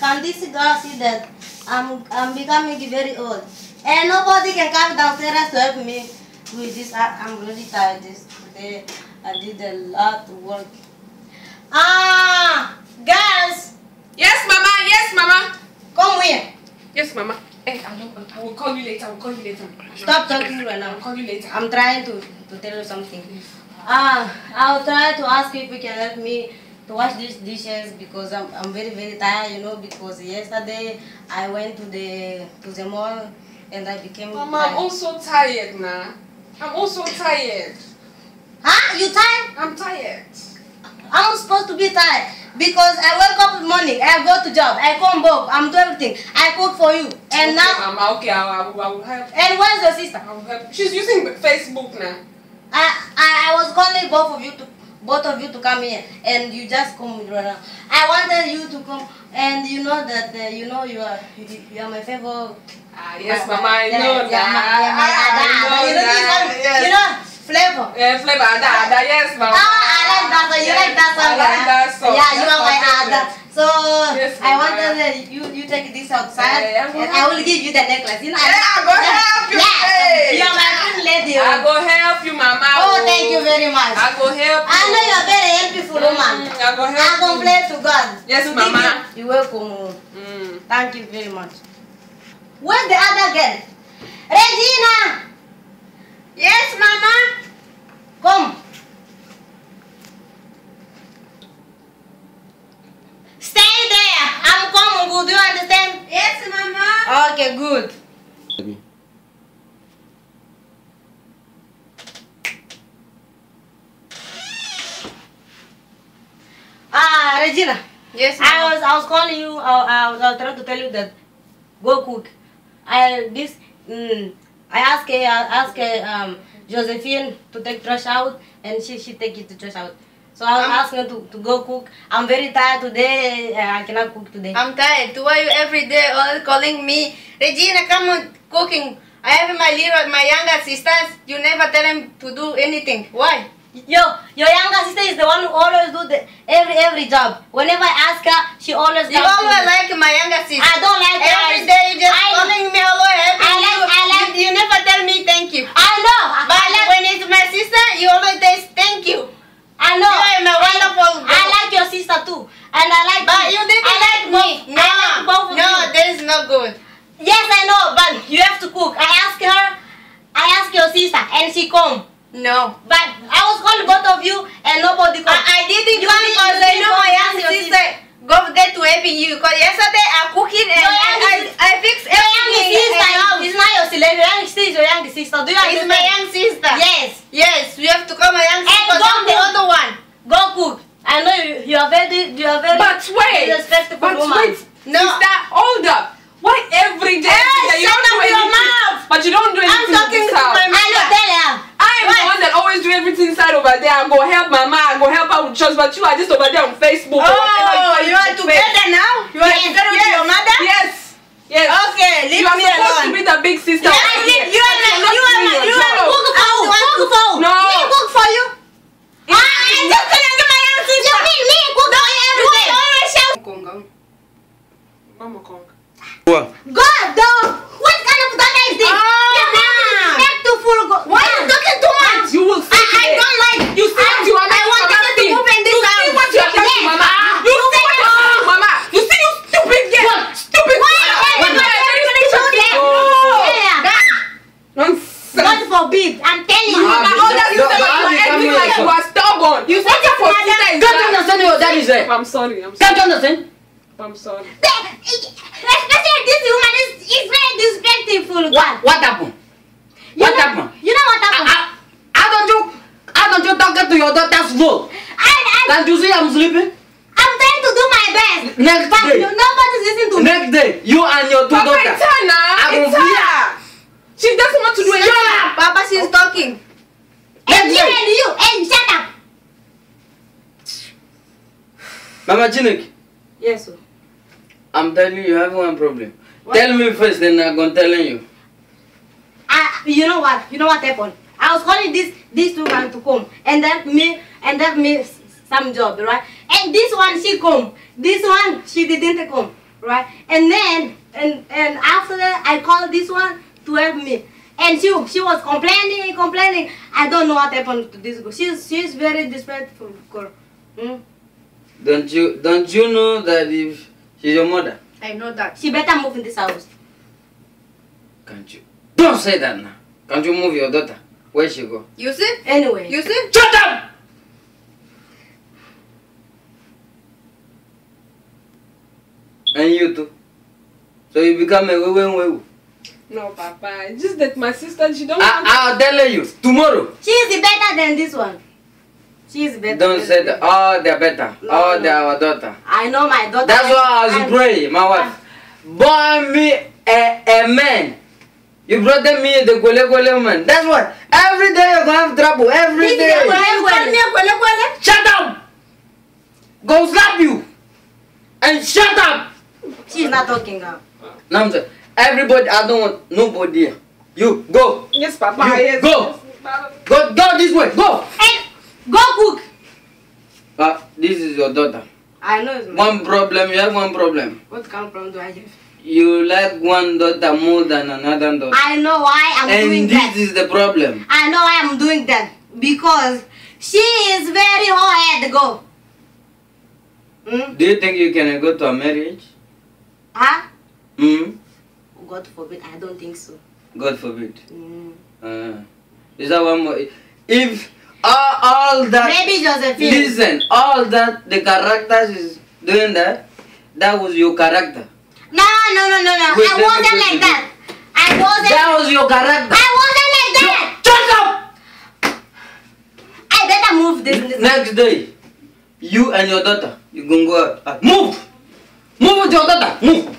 can this girl see that I'm becoming very old, and nobody can come downstairs to help me with this. I'm really tired this today. I did a lot of work. Girls. Yes, Mama. Yes, Mama. Come here. Yes, Mama. Hey, I will call you later. I will call you later. Stop talking right now. I will call you later. I'm trying to tell you something. I'll try to ask you if you can help me to wash these dishes because I'm very tired, you know, because yesterday I went to the mall and I became Mama, tired. I'm also tired now. I'm also tired. Huh? You tired? I'm tired. I'm supposed to be tired because I wake up in the morning, I go to job, I come back, I'm doing everything. I cook for you. And okay, now Mama, okay, I will help. And where's your sister? I will help. She's using Facebook now. I was calling both of you to come here, and you just come right now. I wanted you to come, and you know that you are my favorite. Yes, Mama, I know that. You know, Flavor. Yeah, Flavor, Ada, yes, Mama. I like that song. You like that song? I like that song. Yeah, you are my Ada. So yes, I wanted you take this outside, and I will give you the necklace. You know, I go help you. Yeah, you are my good lady. I go help you, Mama. Oh, thank you very much. I go help you. I know you are very helpful woman. I go help you. I complain to God. Yes, Mama. You welcome. Thank you very much. Where's the other girl? Regina! Yes, Mama? Come. Stay there. I'm coming. Good. Do you understand? Yes, Mama. Okay, good. Regina. Yes, Mama. I was calling you. I was trying to tell you that go cook. I asked Josephine to take trash out, and she take it to trash out. So I was asking her to go cook. I'm very tired today. I cannot cook today. I'm tired. Why you every day all calling me? Regina, come on, cooking. I have my younger sisters. You never tell them to do anything. Why? Your younger sister is the one who always do every job. Whenever I ask her, she always. You always like my younger sister. I don't like her. Every day you just calling me always helping you. You never tell me thank you. I know. But when it's my sister, you always say thank you. I know. You are my wonderful girl. I like your sister too, and I like. But you didn't like me. No, I like both of you. That is not good. Yes, I know, but you have to cook. I ask your sister, and she come. No. But I was calling both of you, and nobody come. I didn't come because I know my younger sister go there to helping you. Because yesterday I cooking and I fix everything. It's not your sister. Your young sister is your young sister. Do you understand? It's my young sister. Yes. Yes, we have to call my young sister. And I'm the other one. Go cook. I know you are very. But wait. Respectful woman. No. Sister, hold up. Why every day? Hey, shut up your mouth. But you don't do anything. I'm talking to my mother. I know, tell her. I'm the one that always do everything inside over there. I go help Mama, I go help her with chores, but you are just over there on Facebook. Oh, you are together now? You are together with your mother? Yes. Yes. Okay, leave me alone. You are supposed to be the big sister. Yeah, you are Cook for you. No. Me cook for you. I'm just gonna get my young sister. You mean me cook for you every day? Always shout. Mama Kong. God, dog. What kind of dog is this? Respectful. Why are you talking too much? You will see. I don't like. You see what you are making want Mama to move in this house. You see what you are making Mama. You see what you are making Mama. You see you stupid girl. Stupid. Nonsense. God forbid. I'm telling you. Mama, all that you say you are acting like you are stubborn. You say your sister is. Can't you understand what your dad is there? I'm sorry. Can't you understand? I'm sorry. Especially this woman is very disrespectful. What happened? What happened? You know what happened? How don't you talk to your daughter's phone? Can't you see I'm sleeping? I'm trying to do my best. Next but day. nobody's listening to me. Next day, you and your two Papa, daughters. it's her now. It's her. She doesn't want to do anything. Papa, she's talking. And you, shut up. Mama Chinik, Yes, sir. I'm telling you, you have one problem. What? Tell me first, then I'm going to tell you. You know what? You know what happened? I was calling these two guys to come, and that me some job, right? And this one she come. This one she didn't come, right? And then and after that, I called this one to help me, and she was complaining. I don't know what happened to this girl. She's very disrespectful girl. Hmm? Don't you know that if she's your mother? I know that. She better move in this house. Can't you? Don't say that now. Can't you move your daughter? Where she go? You see? Anyway. You see? Shut up! And you too. So you become a wewe. No, Papa. It's just that my sister, she don't want I'll tell you tomorrow. She's better than this one. She's better. Don't than say this. that. Oh, they're better. No, Oh, no. they're our daughter. I know my daughter. That's why I was praying, my wife. Born me a man. You brought me the kwele man. That's what. Every day you're gonna have trouble. Every This day. is kwele. Shut up! Go slap you. And shut up! She's not talking now. Now I'm saying, everybody, I don't want nobody here. You go. Yes, Papa. You Yes. go. Yes, Papa. Go this way. Go. Hey, go cook. This is your daughter. I know it's my. One problem, you have one problem. What kind of problem do I have? You like one daughter more than another daughter. I know why I'm doing And that. this is the problem. I know why I'm doing that. Because she is very hard go. Hmm? Do you think you can go to a marriage? Huh? Hmm? God forbid, I don't think so. God forbid. Mm. Is that one more? If all that... Maybe Josephine. Listen, all that the characters is doing that was your character. No. Wait, I let me wasn't tell like you that. I wasn't. That was your character. I wasn't like that. Shut up! I better move this. Next day, you and your daughter, you gonna go out. Move! Move with your daughter. Move!